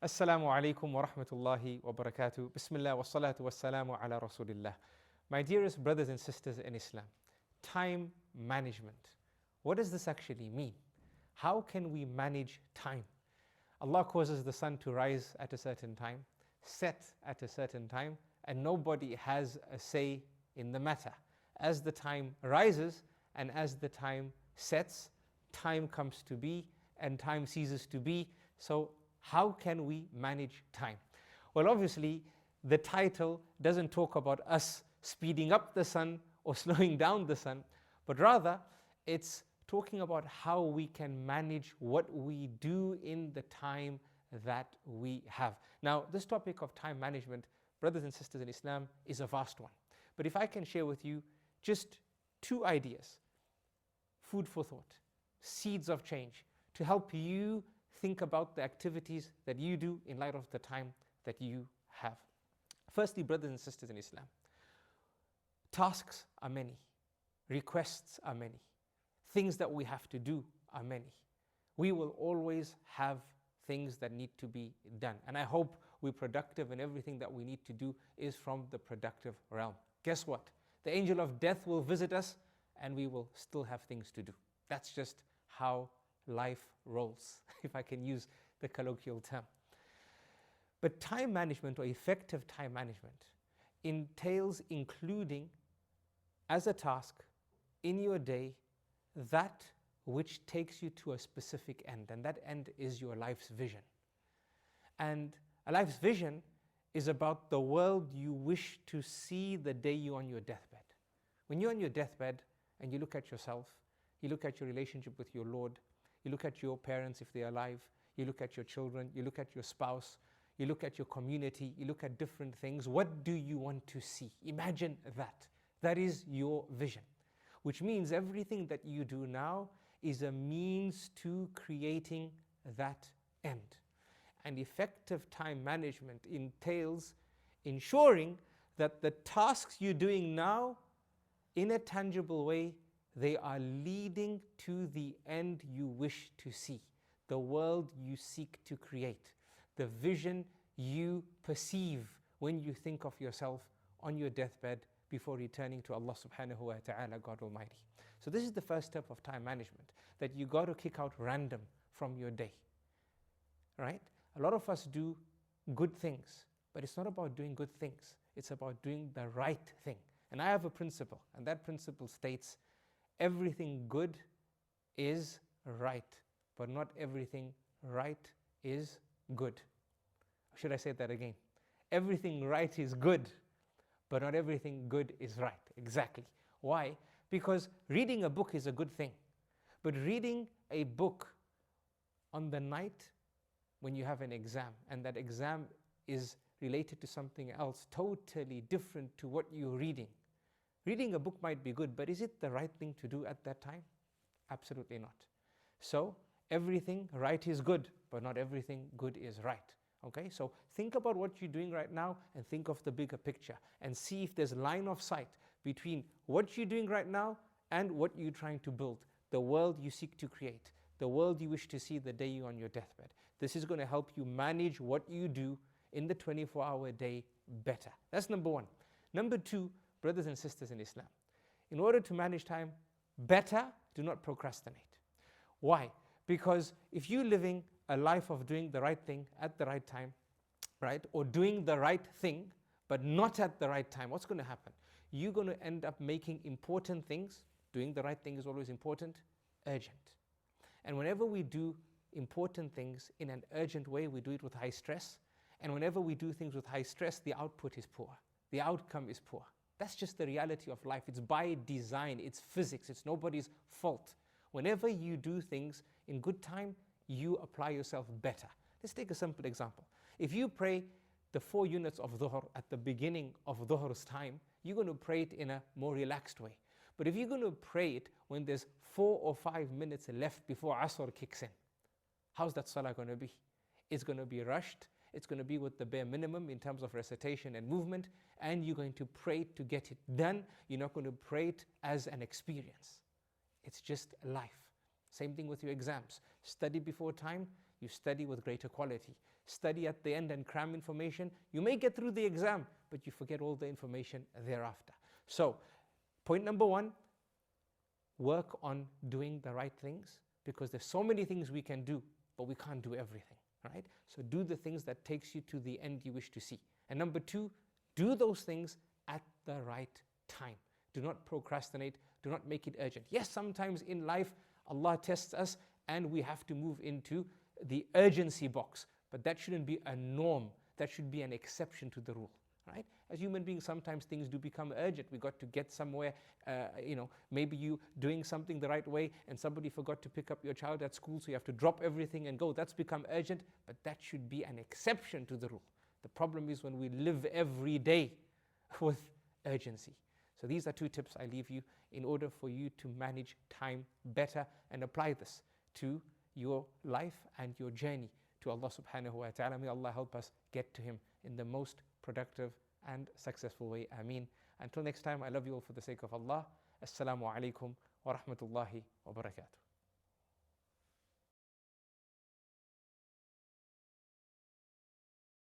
Assalamu alaikum wa rahmatullahi wa barakatuh. Bismillah wa salatu wa salamu ala rasulillah. My dearest brothers and sisters in Islam, time management. What does this actually mean? How can we manage time? Allah causes the sun to rise at a certain time, set at a certain time, and nobody has a say in the matter. As the time rises and as the time sets, time comes to be and time ceases to be. So how can we manage time? Well, obviously, the title doesn't talk about us speeding up the sun or slowing down the sun, but rather it's talking about how we can manage what we do in the time that we have. Now, this topic of time management, brothers and sisters in Islam, is a vast one. But if I can share with you just two ideas, food for thought, seeds of change, to help you think about the activities that you do in light of the time that you have. Firstly, brothers and sisters in Islam, tasks are many, requests are many, things that we have to do are many. We will always have things that need to be done. And I hope we're productive and everything that we need to do is from the productive realm. Guess what? The angel of death will visit us and we will still have things to do. That's just how life rolls, if I can use the colloquial term. But time management or effective time management entails including as a task in your day that which takes you to a specific end, and that end is your life's vision. And a life's vision is about the world you wish to see the day you're on your deathbed. When you're on your deathbed and you look at yourself, you look at your relationship with your Lord, you look at your parents if they're alive, you look at your children, you look at your spouse, you look at your community, you look at different things. What do you want to see? Imagine that. That is your vision. Which means everything that you do now is a means to creating that end. And effective time management entails ensuring that the tasks you're doing now, in a tangible way, they are leading to the end you wish to see, the world you seek to create, the vision you perceive when you think of yourself on your deathbed before returning to Allah subhanahu wa ta'ala, God Almighty. So this is the first step of time management, that you got to kick out random from your day, right? A lot of us do good things, but it's not about doing good things. It's about doing the right thing. And I have a principle, and that principle states, everything good is right, but not everything right is good. Should I say that again? Everything right is good, but not everything good is right. Exactly. Why? Because reading a book is a good thing, but reading a book on the night when you have an exam, and that exam is related to something else totally different to what you're reading. Reading a book might be good, but is it the right thing to do at that time? Absolutely not. So everything right is good, but not everything good is right. Okay, so think about what you're doing right now and think of the bigger picture and see if there's line of sight between what you're doing right now and what you're trying to build, the world you seek to create, the world you wish to see the day you're on your deathbed. This is going to help you manage what you do in the 24-hour day better. That's number one. Number two, brothers and sisters in Islam, in order to manage time better, do not procrastinate. Why? Because if you're living a life of doing the right thing at the right time, right, or doing the right thing, but not at the right time, what's going to happen? You're going to end up making important things, doing the right thing is always important, urgent. And whenever we do important things in an urgent way, we do it with high stress. And whenever we do things with high stress, the output is poor. The outcome is poor. That's just the reality of life. It's by design, it's physics, it's nobody's fault. Whenever you do things in good time, you apply yourself better. Let's take a simple example. If you pray the 4 units of dhuhr at the beginning of dhuhr's time, you're going to pray it in a more relaxed way. But if you're going to pray it when there's 4 or 5 minutes left before Asr kicks in, how's that salah going to be? It's going to be rushed. It's going to be with the bare minimum in terms of recitation and movement, and you're going to pray to get it done. You're not going to pray it as an experience. It's just life. Same thing with your exams. Study before time, you study with greater quality. study at the end and cram information. You may get through the exam, but you forget all the information thereafter. So, point number one, work on doing the right things, because there's so many things we can do, but we can't do everything, right? So do the things that takes you to the end you wish to see. And number two, do those things at the right time. Do not procrastinate. Do not make it urgent. Yes, sometimes in life, Allah tests us and we have to move into the urgency box, but that shouldn't be a norm. That should be an exception to the rule, right? As human beings, sometimes things do become urgent. We got to get somewhere, maybe you doing something the right way and somebody forgot to pick up your child at school, so you have to drop everything and go. That's become urgent, but that should be an exception to the rule. The problem is when we live every day with urgency. So these are two tips I leave you in order for you to manage time better and apply this to your life and your journey to Allah subhanahu wa ta'ala. May Allah help us get to Him in the most productive and successful way. Ameen. Until next time, I love you all for the sake of Allah. Assalamu alaikum wa rahmatullahi wa barakatuh.